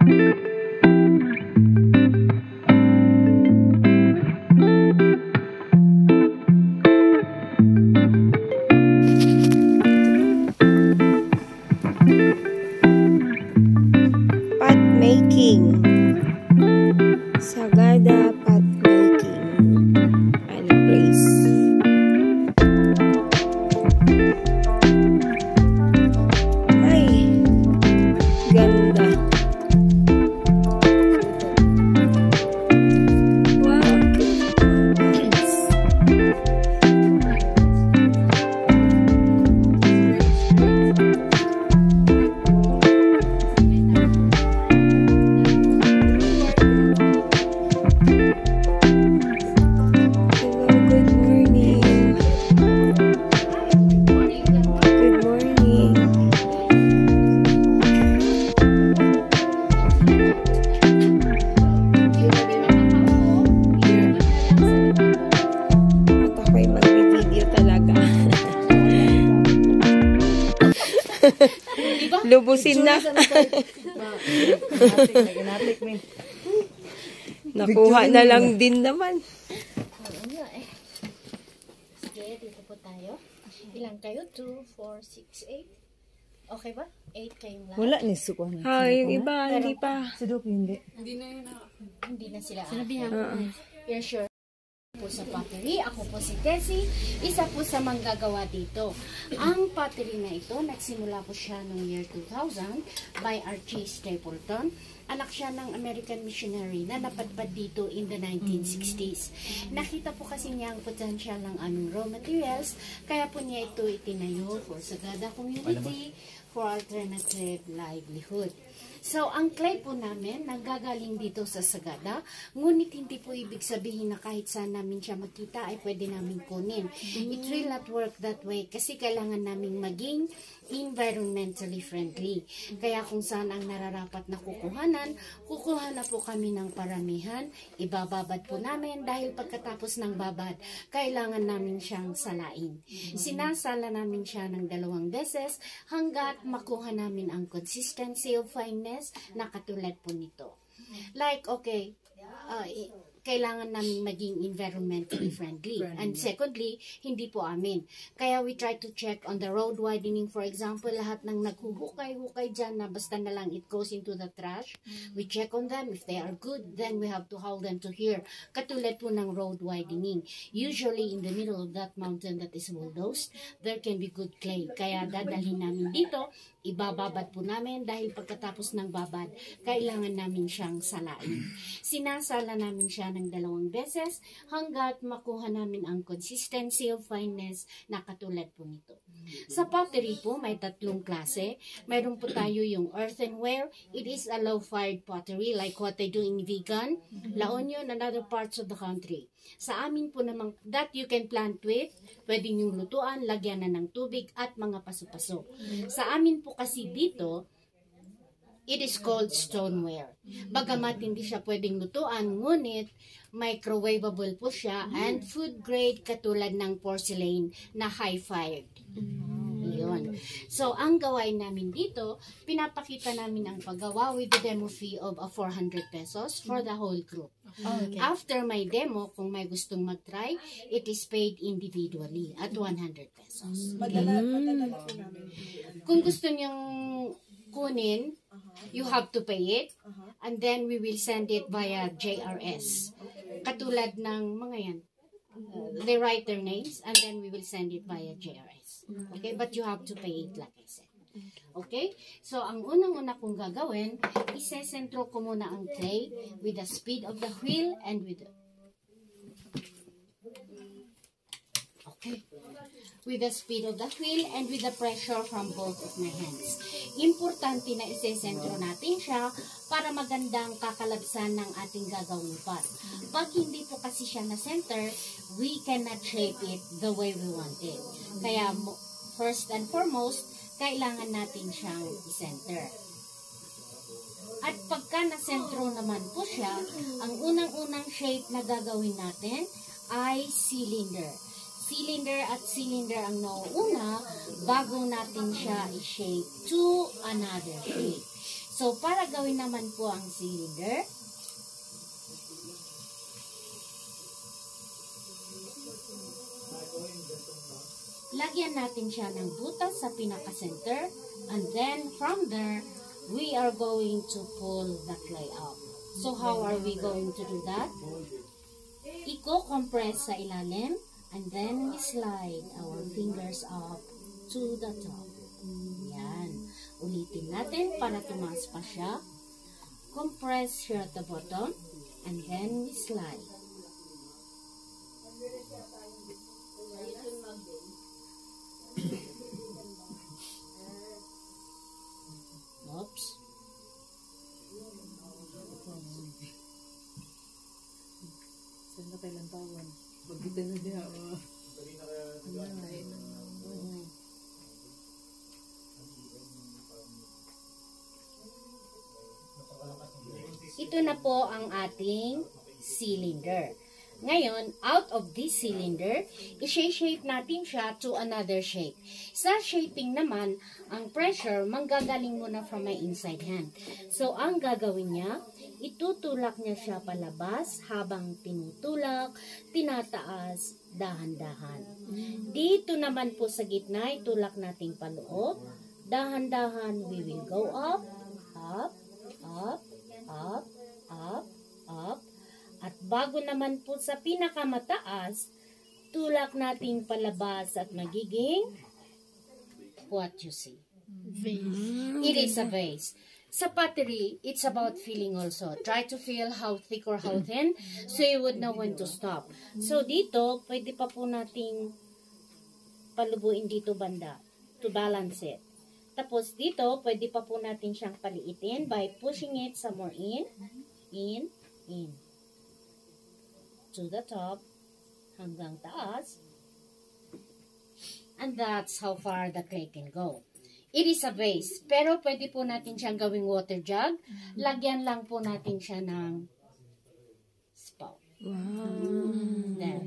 Pot making. Sagada pot making. And place. Ay, ganda. Wow. Lubusin na. Nakuha na lang din naman. Sige, dito po tayo. Ilang kayo? 2, 4, 6, 8. Okay ba? 8 kayong lahat. Wala ni suko na. Ha, yung iba, hindi pa. Sa Doki, hindi. Hindi na sila. Sinabihan ko. You're sure? Po sa pottery. Ako po si Tessie. Isa po sa manggagawa dito. Ang pottery na ito, nagsimula po siya noong year 2000 by Archie Stapleton. Anak siya ng American missionary na napadpad dito in the 1960s. Nakita po kasi niya ang potential ng aming raw materials, kaya po niya ito itinayo for Sagada Community for alternative livelihood. So, ang clay po namin, nanggagaling dito sa Sagada, ngunit hindi po ibig sabihin na kahit saan namin siya makita ay pwede namin kunin. It will not work that way kasi kailangan namin maging environmentally friendly. Kaya kung saan ang nararapat na kukuhanan, kukuha na po kami ng paramihan, ibababad po namin dahil pagkatapos ng babad, kailangan namin siyang salain. Sinasala namin siya ng 2 beses hanggat makuha namin ang consistency of fineness na katulad po nito. Like, okay, kailangan namin maging environmentally friendly. And secondly, hindi po amin. Kaya we try to check on the road widening. For example, lahat ng naghuhukay-hukay dyan na basta na lang it goes into the trash. We check on them. If they are good, then we have to haul them to here. Katulad po ng road widening. Usually, in the middle of that mountain that is bulldozed, there can be good clay. Kaya dadalhin namin dito, ibababad po namin dahil pagkatapos ng babad, kailangan namin siyang salain. Sinasala namin siya ng 2 beses hanggat makuha namin ang consistency of fineness na katulad po nito. Sa pottery po, may 3 klase. Mayroon po tayo yung earthenware. It is a low-fired pottery like what they do in vegan, La Union, and other parts of the country. Sa amin po namang, that you can plant with, pwedeng yung lutuan, lagyan na ng tubig at mga paso-paso. Sa amin po kasi dito, it is called stoneware. Bagamat hindi siya pwedeng lutuan, ngunit microwavable po siya and food grade katulad ng porcelain na high-fired. Yun. So, ang gawain namin dito, pinapakita namin ang paggawa with the demo fee of 400 pesos for the whole group. Okay. After my demo, kung may gustong mag-try, it is paid individually at 100 pesos. Okay. Kung gusto niyang kunin, you have to pay it, and then we will send it via JRS. Katulad ng mga yan. They write their names, and then we will send it via JRS. Okay? But you have to pay it, like I said. Okay? So, ang unang-una kong gagawin, isesentro ko muna ang clay with the speed of the wheel and with the... Okay. With the speed of the wheel and with the pressure from both of my hands. Importante na isesentro natin siya para magandang kakalabsan ng ating gagawing pot. Pag hindi po kasi siya na center, we cannot shape it the way we want it. Kaya first and foremost, kailangan natin siyang i-center. At pagka na-sentro naman po siya, ang unang-unang shape na gagawin natin ay cylinder. Cylinder at cylinder ang nauuna bago natin siya i-shape to another shape. So, para gagawin naman po ang cylinder, lagyan natin siya ng butas sa pinaka-center, and then from there, we are going to pull the clay up. So how are we going to do that? Iko-compress sa ilalim, and then we slide our fingers up to the top. Yan. Ulitin natin para tumaas pa siya. Compress here at the bottom, and then we slide. Oops. Saan na kailang tawon? Pagkita na diya. Ito na po ang ating cylinder. Ngayon, out of this cylinder, i-shape natin siya to another shape. Sa shaping naman, ang pressure manggagaling muna from my inside hand. So, ang gagawin niya, itutulak niya siya palabas habang tinutulak, tinataas, dahan-dahan. Dito naman po sa gitna, itulak natin paloob. Dahan-dahan, we will go up, up, up, up, up, up. At bago naman po sa pinakamataas, tulak natin palabas at magiging what you see. Vase. It is a vase. Sa pottery, it's about feeling also. Try to feel how thick or how thin so you would know when to stop. So dito, pwede pa po nating palubuin dito banda to balance it. Tapos dito, pwede pa po natin siyang paliitin by pushing it somewhere in, in. To the top, hanggang taas. And that's how far the clay can go. It is a vase, pero pwede po natin siyang gawing water jug. Lagyan lang po natin siya ng spout. Wow. There.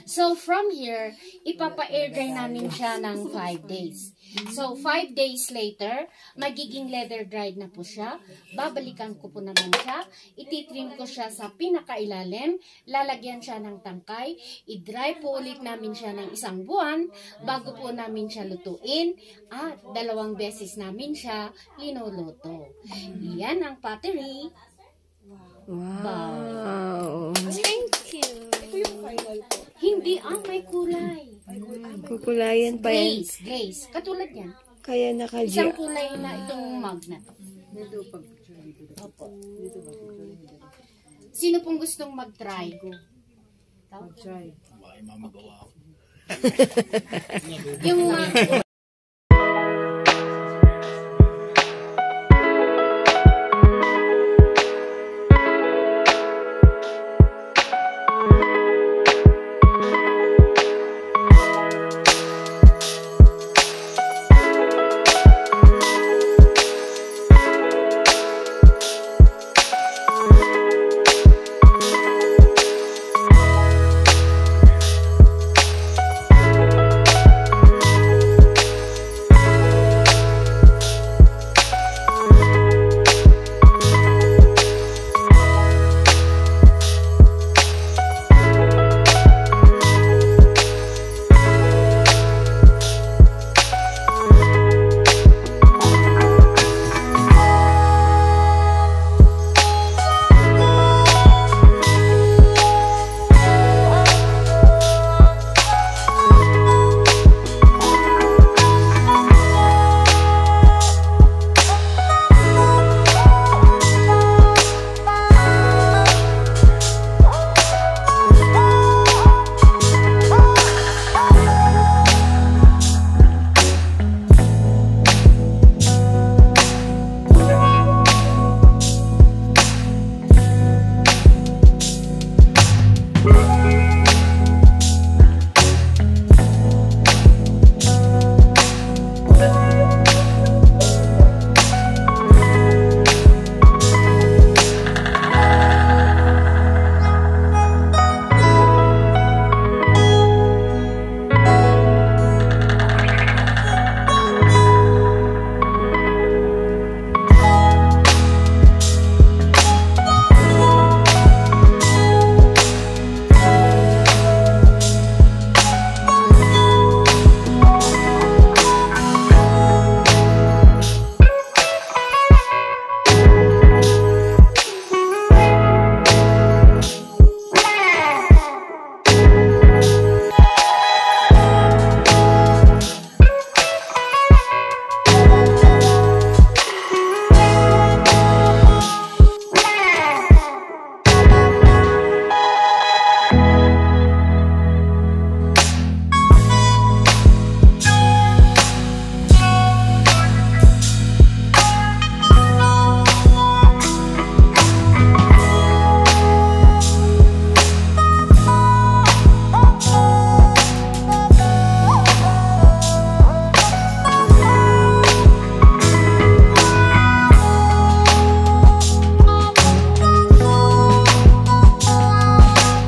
So, from here, ipapa-air dry namin siya ng 5 days. So, 5 days later, magiging leather dried na po siya. Babalikan ko po naman siya. Ititrim ko siya sa pinakailalim. Lalagyan siya ng tangkay. I-dry po ulit namin siya ng 1 buwan bago po namin siya lutuin. At 2 beses namin siya linuluto. Iyan ang pottery. Wow. Thank you. Hindi, may kulay. Kukulayan pa yan. Glaze. Katulad yan. Kaya Isang naka-G. kulay na itong mug na to. Dito pag Opo. dito ba? Sino pong gustong mag-try? Mag-try. Yung